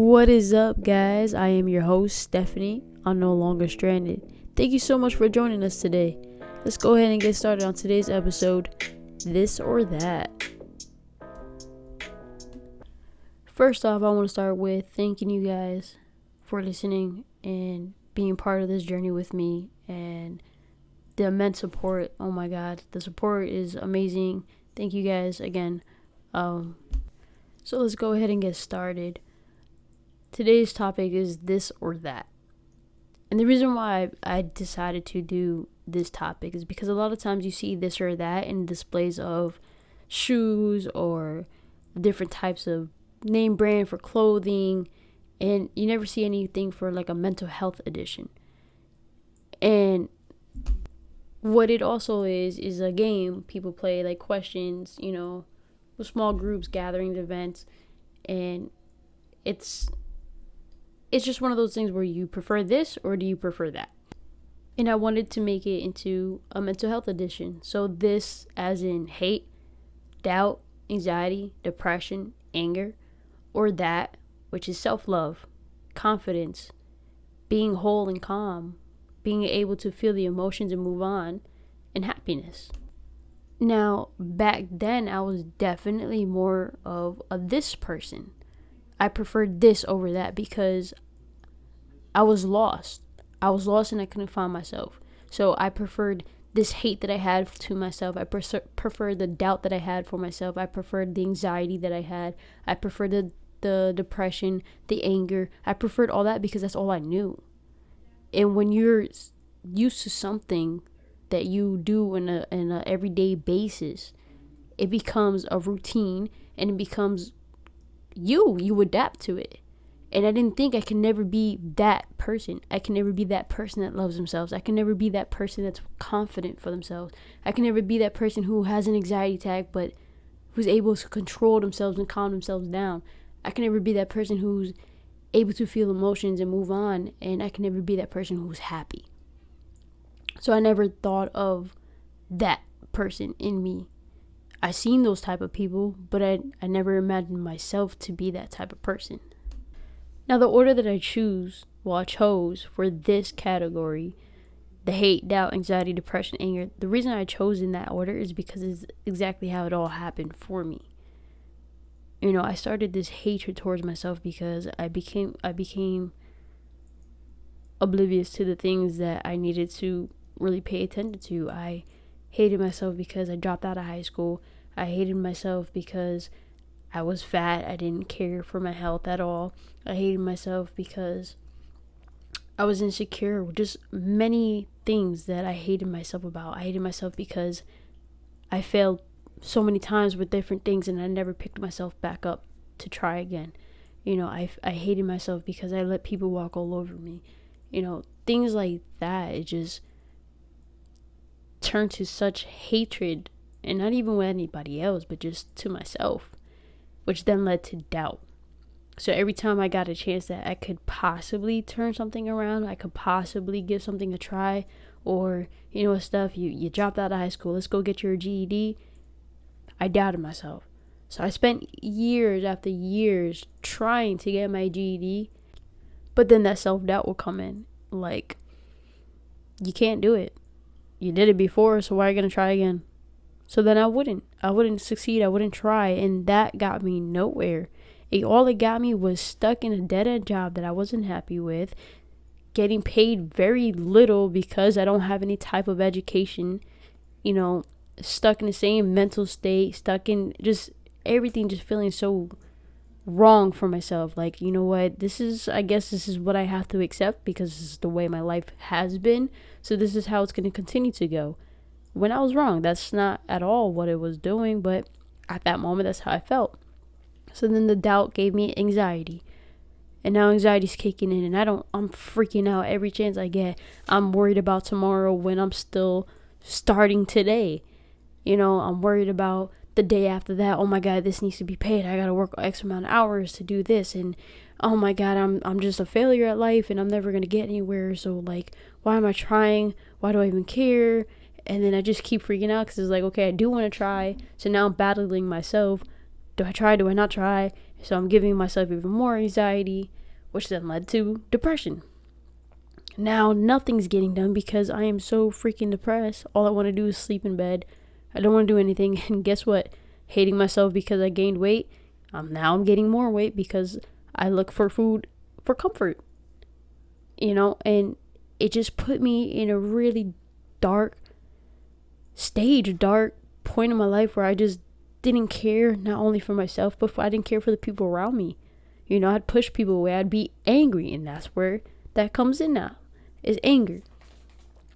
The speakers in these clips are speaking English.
What is up, guys? I am your host, Stephanie. I'm no longer stranded. Thank you so much for joining us today. Let's go ahead and get started on today's episode, This or That. First off, I want to start with thanking you guys for listening and being part of this journey with me and the immense support. Oh my God, the support is amazing. Thank you guys again. So let's go ahead and get started. Today's topic is this or that. And the reason why I decided to do this topic is because a lot of times you see this or that in displays of shoes or different types of name brand for clothing, and you never see anything for like a mental health edition. And what it also is a game people play, like questions, with small groups, gatherings, events, and it's just one of those things where you prefer this or do you prefer that. And I wanted to make it into a mental health edition. So this as in hate, doubt, anxiety, depression, anger, or that, which is self-love, confidence, being whole and calm, being able to feel the emotions and move on, and happiness. Now, back then, I was definitely more of a this person. I preferred this over that because I was lost. I was lost and I couldn't find myself. So I preferred this hate that I had to myself. I preferred the doubt that I had for myself. I preferred the anxiety that I had. I preferred the depression, the anger. I preferred all that because that's all I knew. And when you're used to something that you do in a everyday basis, it becomes a routine and it becomes you adapt to it. And I didn't think I can never be that person. I can never be that person that loves themselves. I can never be that person that's confident for themselves. I can never be that person who has an anxiety attack but who's able to control themselves and calm themselves down. I can never be that person who's able to feel emotions and move on. And I can never be that person who's happy. So I never thought of that person in me. I seen those type of people, but I never imagined myself to be that type of person. Now, the order that I chose for this category, the hate, doubt, anxiety, depression, anger, the reason I chose in that order is because it's exactly how it all happened for me. I started this hatred towards myself because I became oblivious to the things that I needed to really pay attention to. I hated myself because I dropped out of high school. I hated myself because I was fat. I didn't care for my health at all. I hated myself because I was insecure. Just many things that I hated myself about. I hated myself because I failed so many times with different things and I never picked myself back up to try again. I hated myself because I let people walk all over me. Things like that. It just turned to such hatred, and not even with anybody else, but just to myself, which then led to doubt. So every time I got a chance that I could possibly turn something around, I could possibly give something a try, or, stuff, you dropped out of high school, let's go get your GED, I doubted myself. So I spent years after years trying to get my GED, but then that self-doubt will come in. Like, you can't do it. You did it before, so why are you going to try again? So then I wouldn't succeed. I wouldn't try. And that got me nowhere. All it got me was stuck in a dead-end job that I wasn't happy with, getting paid very little because I don't have any type of education, stuck in the same mental state, stuck in just everything, just feeling so wrong for myself. Like, you know what, I guess this is what I have to accept because this is the way my life has been. So this is how it's going to continue to go. When I was wrong, that's not at all what it was doing, but at that moment, that's how I felt. So then the doubt gave me anxiety. And now anxiety's kicking in and I'm freaking out every chance I get. I'm worried about tomorrow when I'm still starting today. I'm worried about the day after that. Oh my God, this needs to be paid. I gotta work X amount of hours to do this, and oh my God, I'm just a failure at life and I'm never gonna get anywhere. So like, why am I trying? Why do I even care? And then I just keep freaking out because it's like, okay, I do want to try. So now I'm battling myself. Do I try? Do I not try? So I'm giving myself even more anxiety, which then led to depression. Now nothing's getting done because I am so freaking depressed. All I want to do is sleep in bed. I don't want to do anything. And guess what? Hating myself because I gained weight. I'm getting more weight because I look for food for comfort. And it just put me in a really dark point in my life where I just didn't care, not only for myself, but I didn't care for the people around me. I'd push people away. I'd be angry, and that's where that comes in now, is anger.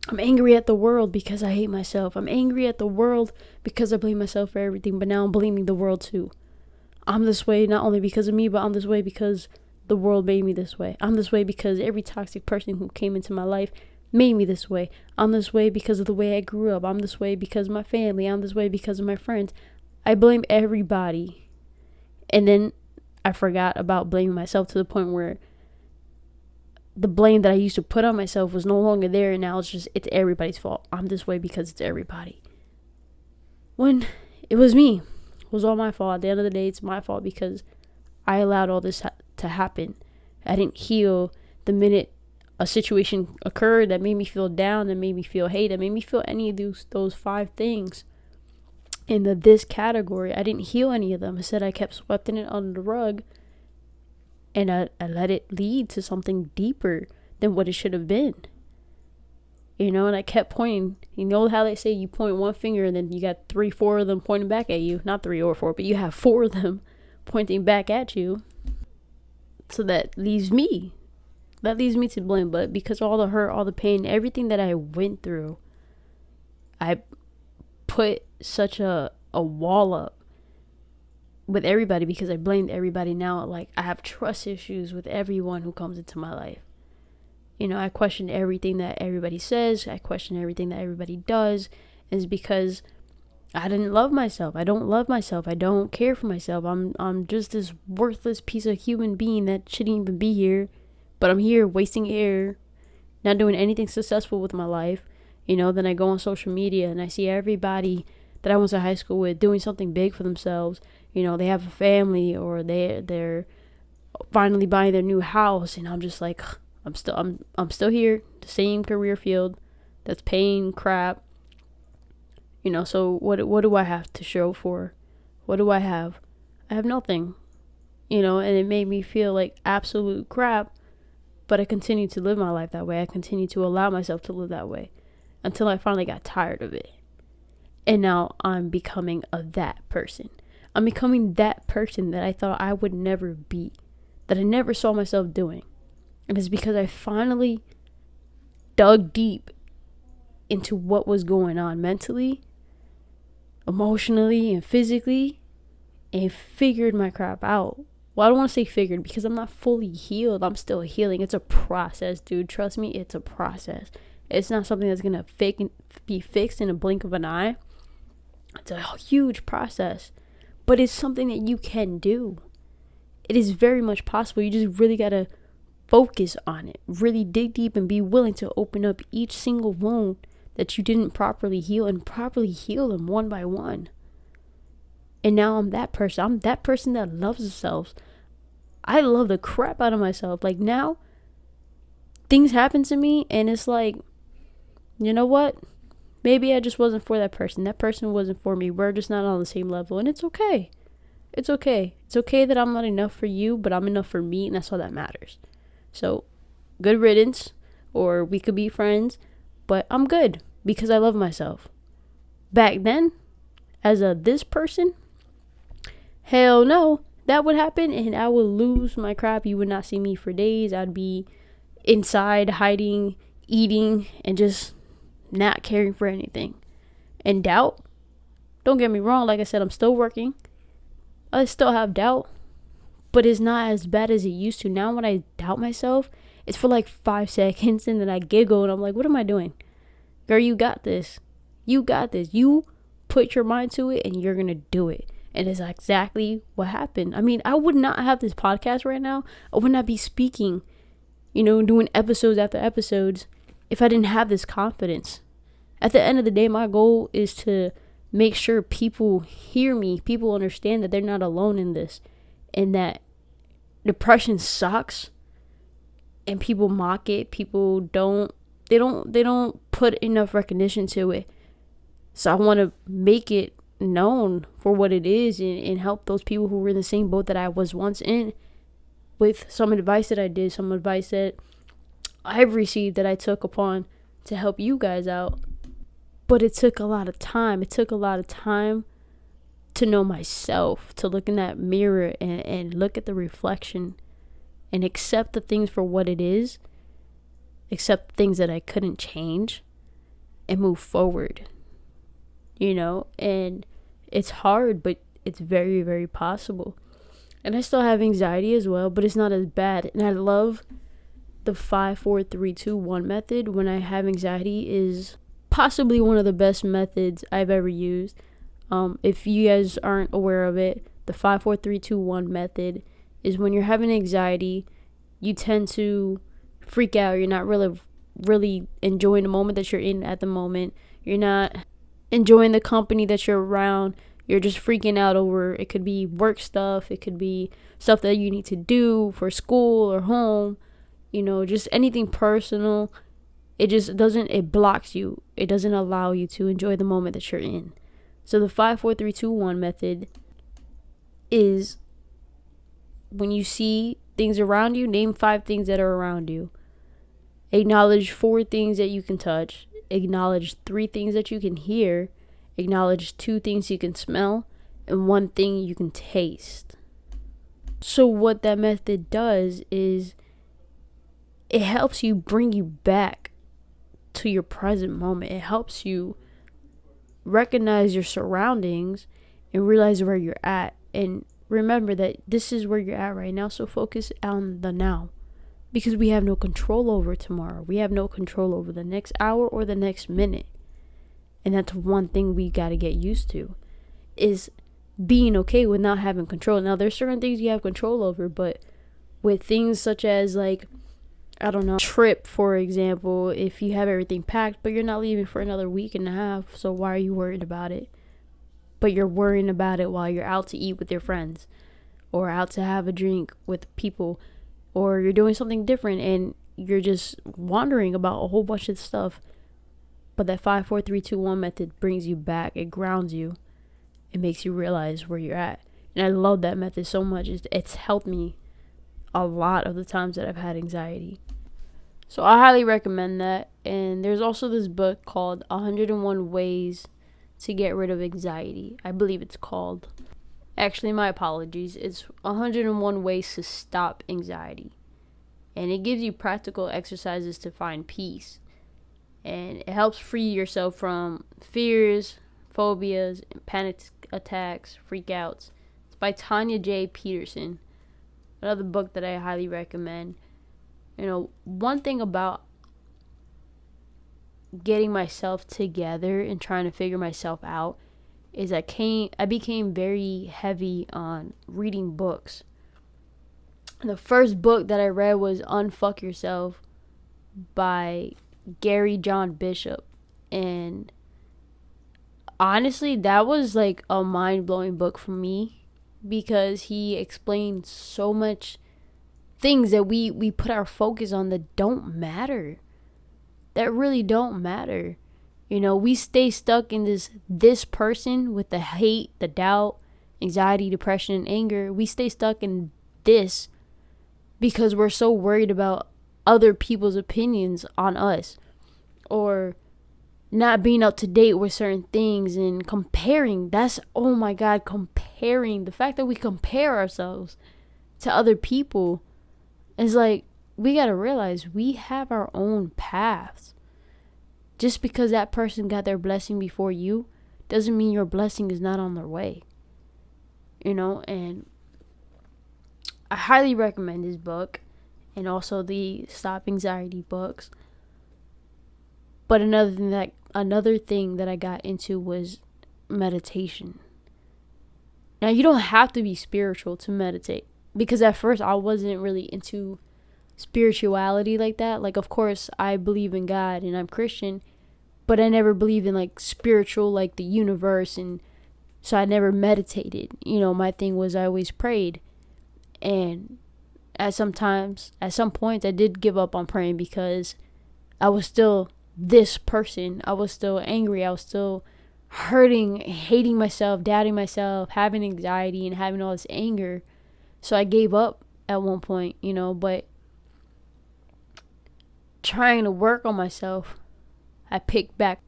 I'm angry at the world because I hate myself. I'm angry at the world because I blame myself for everything, but now I'm blaming the world too. I'm this way not only because of me, but I'm this way because the world made me this way. I'm this way because every toxic person who came into my life made me this way. I'm this way because of the way I grew up. I'm this way because of my family. I'm this way because of my friends. I blame everybody. And then I forgot about blaming myself to the point where the blame that I used to put on myself was no longer there. And now it's everybody's fault. I'm this way because it's everybody. When it was me. It was all my fault. At the end of the day, it's my fault because I allowed all this to happen. I didn't heal the minute a situation occurred that made me feel down, that made me feel hate, that made me feel any of those 5 things in this category. I didn't heal any of them. Instead, I kept sweeping it under the rug, and I let it lead to something deeper than what it should have been. And I kept pointing. You know how they say you point one finger and then you got 3-4 of them pointing back at you. Not 3 or 4, but you have 4 of them pointing back at you. So that leaves me to blame. But because of all the hurt, all the pain, everything that I went through, I put such a wall up with everybody because I blamed everybody. Now, like, I have trust issues with everyone who comes into my life. I question everything that everybody says. I question everything that everybody does. Is because I didn't love myself. I don't love myself. I don't care for myself. I'm just this worthless piece of human being that shouldn't even be here. But I'm here wasting air, not doing anything successful with my life. Then I go on social media and I see everybody that I went to high school with doing something big for themselves. They have a family or they're finally buying their new house, and I'm just like, I'm still here, the same career field that's paying crap. So what do I have to show for? What do I have? I have nothing. And it made me feel like absolute crap, but I continued to live my life that way. I continued to allow myself to live that way until I finally got tired of it. And now I'm becoming that person. I'm becoming that person that I thought I would never be, that I never saw myself doing. And it's because I finally dug deep into what was going on mentally, emotionally, and physically, and figured my crap out. Well, I don't want to say figured because I'm not fully healed. I'm still healing. It's a process, dude. Trust me, it's a process. It's not something that's going to be fixed in a blink of an eye. It's a huge process, but it's something that you can do. It is very much possible. You just really got to focus on it, really dig deep, and be willing to open up each single wound that you didn't properly heal and properly heal them one by one. And now I'm that person. I'm that person that loves themselves. I love the crap out of myself. Like, now things happen to me and it's like, you know what? Maybe I just wasn't for that person. That person wasn't for me. We're just not on the same level, and it's okay. It's okay. It's okay that I'm not enough for you, but I'm enough for me, and that's all that matters. So, good riddance, or we could be friends, but I'm good because I love myself. Back then, as this person, hell no, that would happen and I would lose my crap. You would not see me for days. I'd be inside, hiding, eating, and just not caring for anything. And doubt, don't get me wrong, like I said, I'm still working. I still have doubt, but it's not as bad as it used to. Now when I doubt myself, it's for like 5 seconds and then I giggle and I'm like, what am I doing? Girl, you got this. You got this. You put your mind to it and you're going to do it. And it's exactly what happened. I mean, I would not have this podcast right now. I would not be speaking, doing episodes after episodes if I didn't have this confidence. At the end of the day, my goal is to make sure people hear me, people understand that they're not alone in this. and that depression sucks and people mock it. People don't put enough recognition to it. So I want to make it known for what it is, and help those people who were in the same boat that I was once in with some advice that I did, some advice that I've received that I took upon to help you guys out. But it took a lot of time. It took a lot of time to know myself, to look in that mirror and look at the reflection and accept the things for what it is, accept things that I couldn't change, and move forward. And it's hard, but it's very, very possible. And I still have anxiety as well, but it's not as bad. And I love the 5, 4, 3, 2, 1 method when I have anxiety. Is possibly one of the best methods I've ever used. If you guys aren't aware of it, the 5, 4, 3, 2, 1 method is when you're having anxiety, you tend to freak out. You're not really enjoying the moment that you're in at the moment. You're not enjoying the company that you're around. You're just freaking out over, it could be work stuff, it could be stuff that you need to do for school or home, just anything personal. It blocks you. It doesn't allow you to enjoy the moment that you're in. So the 5, 4, 3, 2, 1 method is when you see things around you, name 5 things that are around you. Acknowledge 4 things that you can touch. Acknowledge 3 things that you can hear. Acknowledge 2 things you can smell, and 1 thing you can taste. So what that method does is it helps you bring you back to your present moment. It helps you recognize your surroundings and realize where you're at. And remember that this is where you're at right now, so focus on the now. Because we have no control over tomorrow. We have no control over the next hour or the next minute. And that's one thing we got to get used to, is being okay with not having control. Now, there's certain things you have control over, but with things such as, like, I don't know, trip, for example, if you have everything packed, but you're not leaving for another week and a half, so why are you worried about it? But you're worrying about it while you're out to eat with your friends, or out to have a drink with people, or you're doing something different and you're just wondering about a whole bunch of stuff. But that 5, 4, 3, 2, 1 method brings you back. It grounds you. It makes you realize where you're at. And I love that method so much. It's helped me a lot of the times that I've had anxiety. So I highly recommend that. And there's also this book called 101 Ways to Get Rid of Anxiety. I believe it's called. Actually, my apologies. It's 101 Ways to Stop Anxiety. And it gives you practical exercises to find peace. And it helps free yourself from fears, phobias, panic attacks, freakouts. It's by Tanya J. Peterson. Another book that I highly recommend. One thing about getting myself together and trying to figure myself out is I became very heavy on reading books. The first book that I read was Unfuck Yourself by Gary John Bishop, and honestly that was like a mind-blowing book for me, because he explained so much things that we put our focus on that don't matter, that really don't matter. We stay stuck in this person with the hate, the doubt, anxiety, depression, and anger. We stay stuck in this because we're so worried about other people's opinions on us, or not being up to date with certain things, and comparing. Oh my God, comparing. The fact that we compare ourselves to other people is like, we got to realize we have our own paths. Just because that person got their blessing before you doesn't mean your blessing is not on their way. And I highly recommend this book, and also the Stop Anxiety books. But another thing that I got into was meditation. Now, you don't have to be spiritual to meditate, because at first I wasn't really into spirituality like that. Like, of course, I believe in God and I'm Christian, but I never believed in like spiritual, like the universe, and so I never meditated. My thing was I always prayed. And at some points, I did give up on praying because I was still this person. I was still angry. I was still hurting, hating myself, doubting myself, having anxiety, and having all this anger. So I gave up at one point, but trying to work on myself, I picked back.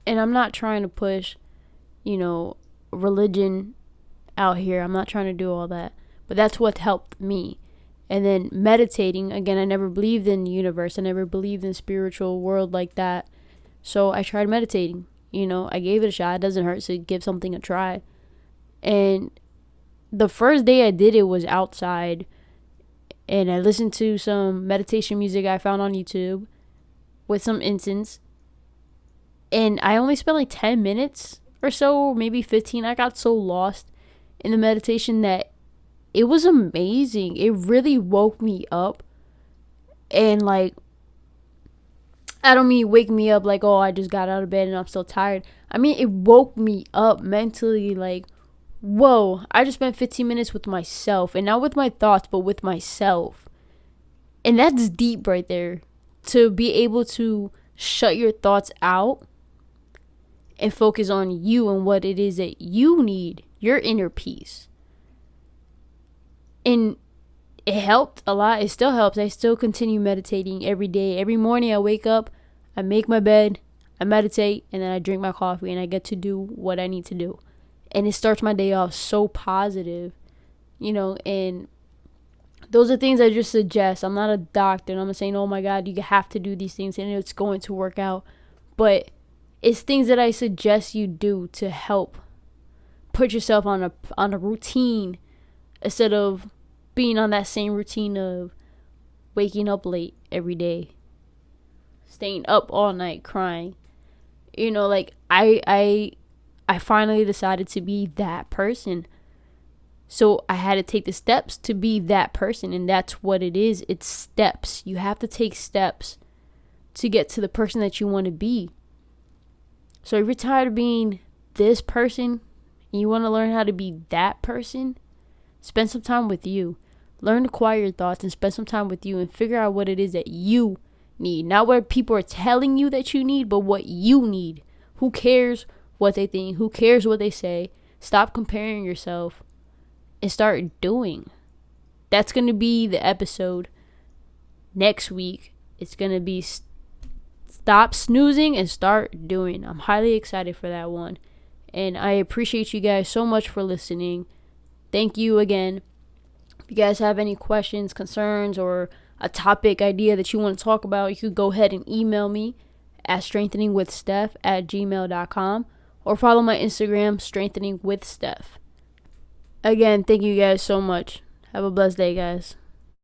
And I'm not trying to push, religion out here. I'm not trying to do all that. But that's what helped me. And then meditating, again, I never believed in the universe. I never believed in spiritual world like that. So I tried meditating. I gave it a shot. It doesn't hurt to give something a try. And the first day I did it was outside. And I listened to some meditation music I found on YouTube with some incense. And I only spent like 10 minutes or so, maybe 15. I got so lost in the meditation that it was amazing. It really woke me up. And like, I don't mean wake me up like, oh, I just got out of bed and I'm still tired. I mean, it woke me up mentally, like, whoa, I just spent 15 minutes with myself. And not with my thoughts, but with myself. And that's deep right there. To be able to shut your thoughts out and focus on you and what it is that you need, your inner peace. And it helped a lot. It still helps. I still continue meditating every day. Every morning I wake up, I make my bed, I meditate, and then I drink my coffee and I get to do what I need to do. And it starts my day off so positive, and those are things I just suggest. I'm not a doctor and I'm not saying, oh my God, you have to do these things and it's going to work out. But it's things that I suggest you do to help put yourself on a routine instead of being on that same routine of waking up late every day, staying up all night crying. Like I finally decided to be that person. So I had to take the steps to be that person, and that's what it is. It's steps. You have to take steps to get to the person that you want to be. So if you're tired of being this person and you want to learn how to be that person, spend some time with you. Learn to quiet your thoughts and spend some time with you and figure out what it is that you need. Not what people are telling you that you need, but what you need. Who cares what they think? Who cares what they say? Stop comparing yourself and start doing. That's going to be the episode next week. It's going to be stop snoozing and start doing. I'm highly excited for that one. And I appreciate you guys so much for listening. Thank you again. If you guys have any questions, concerns, or a topic idea that you want to talk about, you could go ahead and email me at strengtheningwithsteph@gmail.com or follow my Instagram, strengtheningwithsteph. Again, thank you guys so much. Have a blessed day, guys.